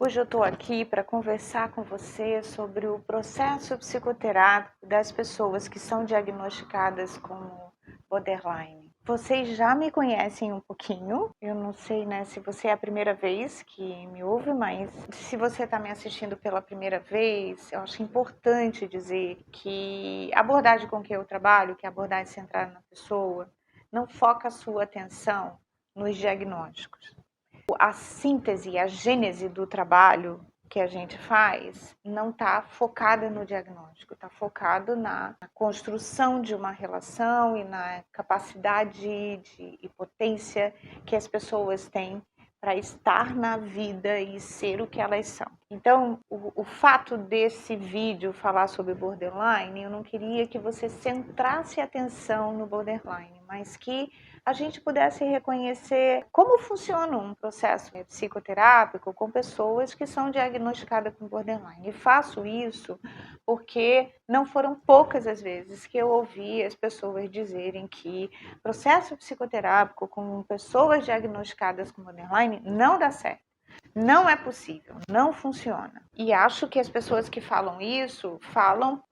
Hoje eu estou aqui para conversar com você sobre o processo psicoterápico das pessoas que são diagnosticadas como borderline. Vocês já me conhecem um pouquinho, eu não sei, né, se você é a primeira vez que me ouve, mas se você está me assistindo pela primeira vez, eu acho importante dizer que a abordagem com que eu trabalho, que é a abordagem centrada na pessoa, não foca a sua atenção nos diagnósticos. A síntese, a gênese do trabalho que a gente faz não está focada no diagnóstico, está focado na construção de uma relação e na capacidade e potência que as pessoas têm para estar na vida e ser o que elas são. Então, o fato desse vídeo falar sobre borderline, eu não queria que você centrasse a atenção no borderline, mas que a gente pudesse reconhecer como funciona um processo psicoterápico com pessoas que são diagnosticadas com borderline. E faço isso porque não foram poucas as vezes que eu ouvi as pessoas dizerem que processo psicoterápico com pessoas diagnosticadas com borderline não dá certo. Não é possível, não funciona. E acho que as pessoas que falam isso falam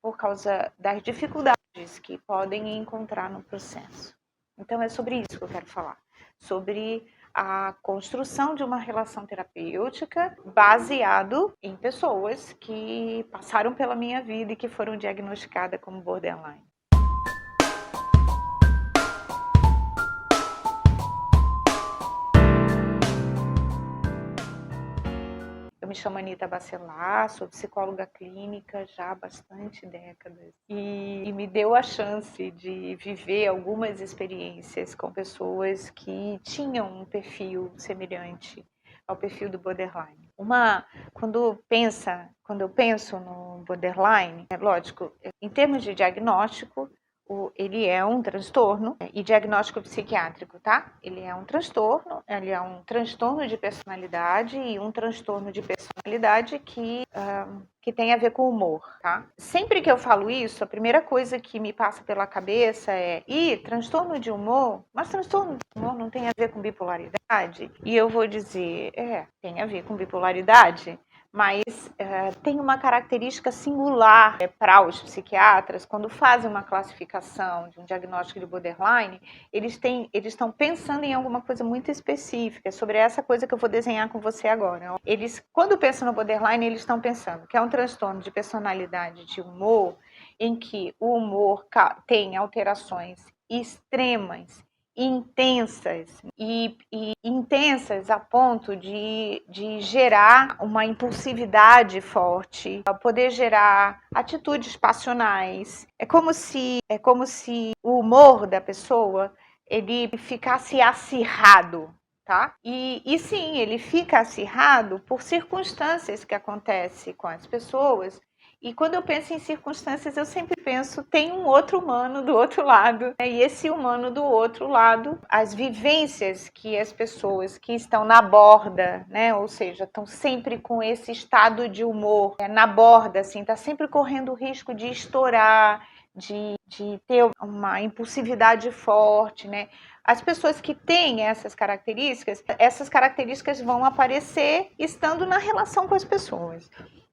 por causa das dificuldades que podem encontrar no processo. Então é sobre isso que eu quero falar, sobre a construção de uma relação terapêutica baseado em pessoas que passaram pela minha vida e que foram diagnosticadas como borderline. Eu me chamo Anita Bacelar, sou psicóloga clínica já há bastante décadas e me deu a chance de viver algumas experiências com pessoas que tinham um perfil semelhante ao perfil do borderline. Quando eu penso no borderline, é lógico, em termos de diagnóstico, ele é um transtorno e diagnóstico psiquiátrico, tá? Ele é um transtorno de personalidade e um transtorno de personalidade que tem a ver com humor, tá? Sempre que eu falo isso, a primeira coisa que me passa pela cabeça é transtorno de humor? Mas transtorno de humor não tem a ver com bipolaridade? E eu vou dizer, tem a ver com bipolaridade, mas tem uma característica singular para os psiquiatras, quando fazem uma classificação de um diagnóstico de borderline, eles estão pensando em alguma coisa muito específica, sobre essa coisa que eu vou desenhar com você agora. Quando pensam no borderline, eles estão pensando que é um transtorno de personalidade de humor, em que o humor tem alterações extremas, intensas e intensas a ponto de gerar uma impulsividade forte, poder gerar atitudes passionais. É como se o humor da pessoa ele ficasse acirrado. Tá? E sim, ele fica acirrado por circunstâncias que acontecem com as pessoas. E quando eu penso em circunstâncias, eu sempre penso, tem um outro humano do outro lado. E esse humano do outro lado, as vivências que as pessoas que estão na borda, né, ou seja, estão sempre com esse estado de humor na borda, assim, tá sempre correndo o risco de estourar, de ter uma impulsividade forte, né? As pessoas que têm essas características vão aparecer estando na relação com as pessoas.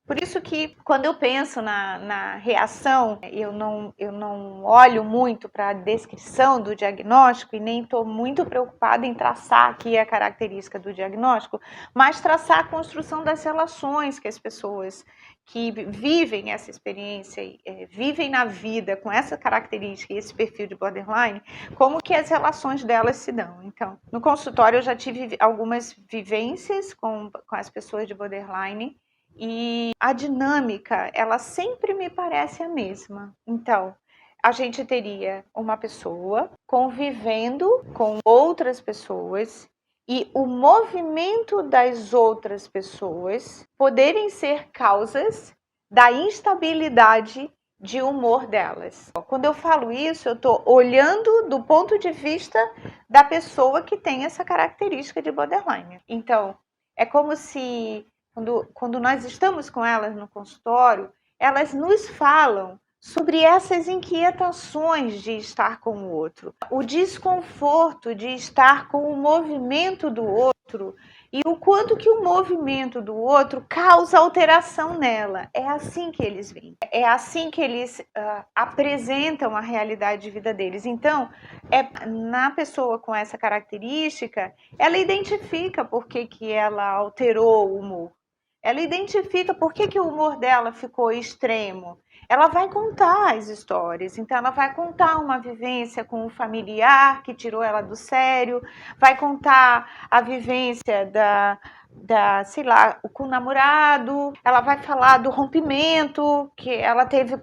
Por isso que, quando eu penso na reação, eu não olho muito para a descrição do diagnóstico e nem estou muito preocupada em traçar aqui a característica do diagnóstico, mas traçar a construção das relações que as pessoas que vivem essa experiência, vivem na vida com essa característica e esse perfil de borderline, como que as relações delas se dão. Então, no consultório eu já tive algumas vivências com as pessoas de borderline, e a dinâmica, ela sempre me parece a mesma. Então, a gente teria uma pessoa convivendo com outras pessoas e o movimento das outras pessoas poderem ser causas da instabilidade de humor delas. Quando eu falo isso, eu estou olhando do ponto de vista da pessoa que tem essa característica de borderline. Então, é como se quando nós estamos com elas no consultório, elas nos falam sobre essas inquietações de estar com o outro, o desconforto de estar com o movimento do outro e o quanto que o movimento do outro causa alteração nela. É assim que eles veem, é assim que eles apresentam a realidade de vida deles. Então, na pessoa com essa característica, ela identifica por que ela alterou o humor. Ela identifica por que o humor dela ficou extremo. Ela vai contar as histórias. Então, ela vai contar uma vivência com um familiar que tirou ela do sério, vai contar a vivência sei lá, com o namorado, ela vai falar do rompimento que ela teve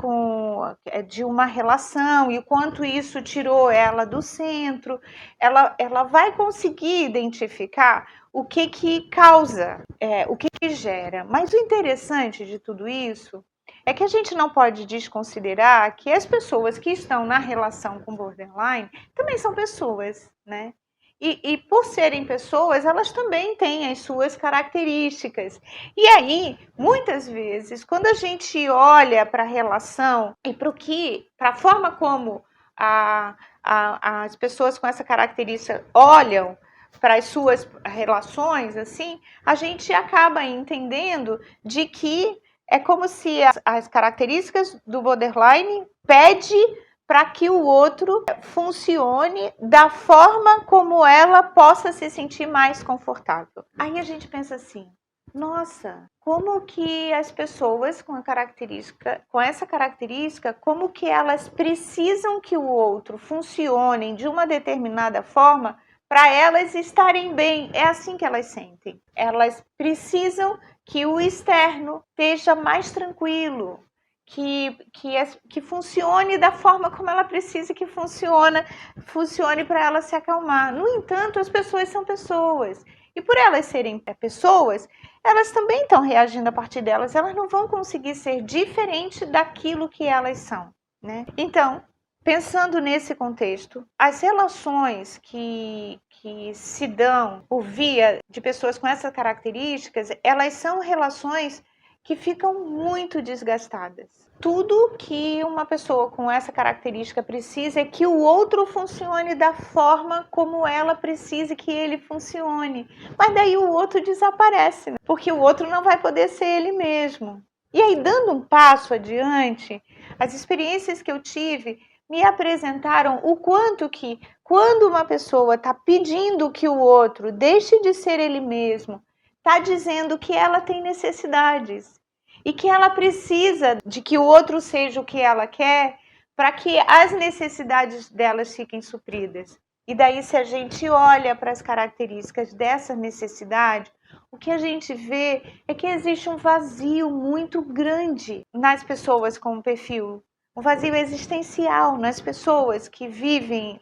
de uma relação e o quanto isso tirou ela do centro. Ela vai conseguir identificar o que causa, o que gera. Mas o interessante de tudo isso é que a gente não pode desconsiderar que as pessoas que estão na relação com borderline também são pessoas, né? E por serem pessoas, elas também têm as suas características. E aí, muitas vezes, quando a gente olha para a relação e para a forma como as pessoas com essa característica olham para as suas relações, assim, a gente acaba entendendo de que é como se as características do borderline pedem para que o outro funcione da forma como ela possa se sentir mais confortável. Aí a gente pensa assim, nossa, como que as pessoas com essa característica, como que elas precisam que o outro funcione de uma determinada forma para elas estarem bem. É assim que elas sentem. Elas precisam que o externo esteja mais tranquilo, que funcione da forma como ela precisa que funcione para ela se acalmar. No entanto, as pessoas são pessoas. E por elas serem pessoas, elas também estão reagindo a partir delas. Elas não vão conseguir ser diferente daquilo que elas são, né? Então, pensando nesse contexto, as relações que se dão por via de pessoas com essas características, elas são relações que ficam muito desgastadas. Tudo que uma pessoa com essa característica precisa é que o outro funcione da forma como ela precisa que ele funcione. Mas daí o outro desaparece, né? Porque o outro não vai poder ser ele mesmo. E aí, dando um passo adiante, as experiências que eu tive me apresentaram o quanto que, quando uma pessoa está pedindo que o outro deixe de ser ele mesmo, está dizendo que ela tem necessidades e que ela precisa de que o outro seja o que ela quer para que as necessidades delas fiquem supridas. E daí, se a gente olha para as características dessa necessidade, o que a gente vê é que existe um vazio muito grande nas pessoas com o perfil, um vazio existencial nas pessoas que vivem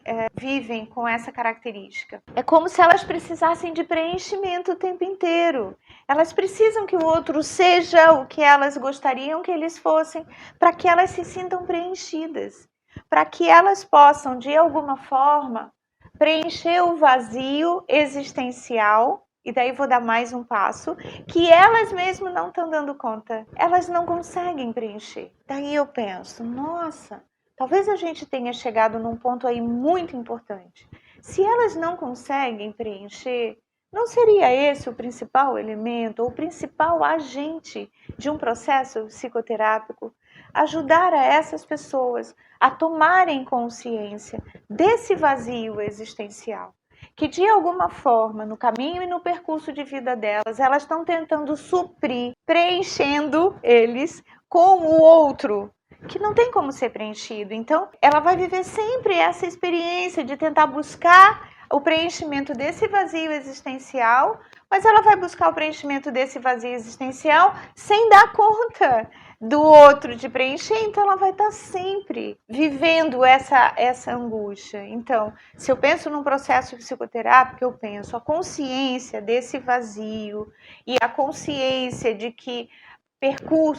com essa característica. É como se elas precisassem de preenchimento o tempo inteiro. Elas precisam que o outro seja o que elas gostariam que eles fossem, para que elas se sintam preenchidas, para que elas possam, de alguma forma, preencher o vazio existencial. E daí vou dar mais um passo, que elas mesmas não estão dando conta. Elas não conseguem preencher. Daí eu penso, nossa, talvez a gente tenha chegado num ponto aí muito importante. Se elas não conseguem preencher, não seria esse o principal elemento, o principal agente de um processo psicoterápico? Ajudar a essas pessoas a tomarem consciência desse vazio existencial, que de alguma forma, no caminho e no percurso de vida delas, elas estão tentando suprir, preenchendo eles com o outro, que não tem como ser preenchido. Então, ela vai viver sempre essa experiência de tentar buscar o preenchimento desse vazio existencial, mas ela vai buscar o preenchimento desse vazio existencial sem dar conta do outro de preencher, então ela vai estar sempre vivendo essa angústia. Então, se eu penso num processo psicoterápico, eu penso a consciência desse vazio e a consciência de que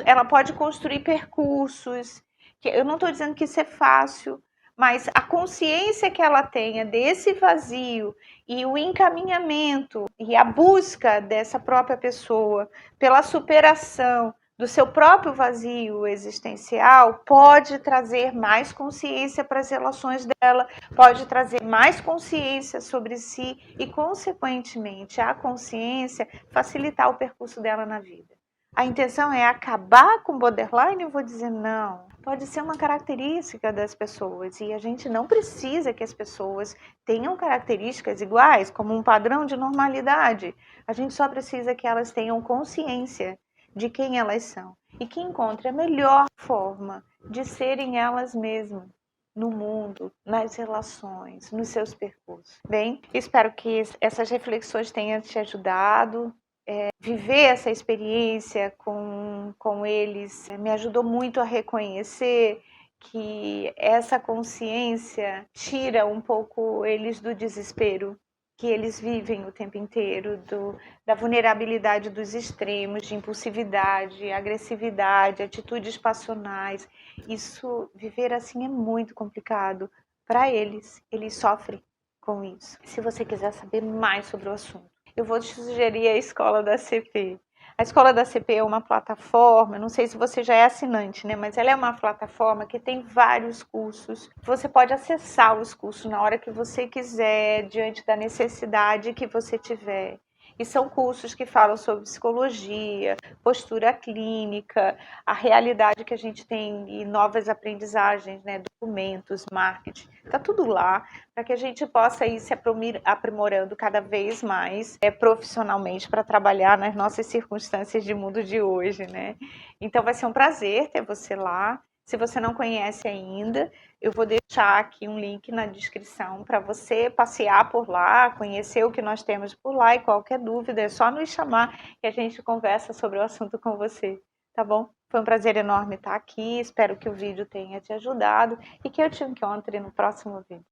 ela pode construir percursos, que eu não estou dizendo que isso é fácil, mas a consciência que ela tenha desse vazio e o encaminhamento e a busca dessa própria pessoa pela superação do seu próprio vazio existencial, pode trazer mais consciência para as relações dela, pode trazer mais consciência sobre si e, consequentemente, a consciência facilitar o percurso dela na vida. A intenção é acabar com o borderline? Eu vou dizer não. Pode ser uma característica das pessoas e a gente não precisa que as pessoas tenham características iguais, como um padrão de normalidade. A gente só precisa que elas tenham consciência de quem elas são e que encontrem a melhor forma de serem elas mesmas no mundo, nas relações, nos seus percursos. Bem, espero que essas reflexões tenham te ajudado. Viver essa experiência com eles me ajudou muito a reconhecer que essa consciência tira um pouco eles do desespero que eles vivem o tempo inteiro, da vulnerabilidade dos extremos, de impulsividade, agressividade, atitudes passionais. Isso, viver assim é muito complicado para eles. Eles sofrem com isso. Se você quiser saber mais sobre o assunto, eu vou te sugerir a Escola da CP. A Escola da CP é uma plataforma, não sei se você já é assinante, né? Mas ela é uma plataforma que tem vários cursos. Você pode acessar os cursos na hora que você quiser, diante da necessidade que você tiver. E são cursos que falam sobre psicologia, postura clínica, a realidade que a gente tem e novas aprendizagens, né? Documentos, marketing, tá tudo lá para que a gente possa ir se aprimorando cada vez mais profissionalmente para trabalhar nas nossas circunstâncias de mundo de hoje, né? Então vai ser um prazer ter você lá. Se você não conhece ainda, eu vou deixar aqui um link na descrição para você passear por lá, conhecer o que nós temos por lá e qualquer dúvida é só nos chamar e a gente conversa sobre o assunto com você, tá bom? Foi um prazer enorme estar aqui, espero que o vídeo tenha te ajudado e que eu te encontre no próximo vídeo.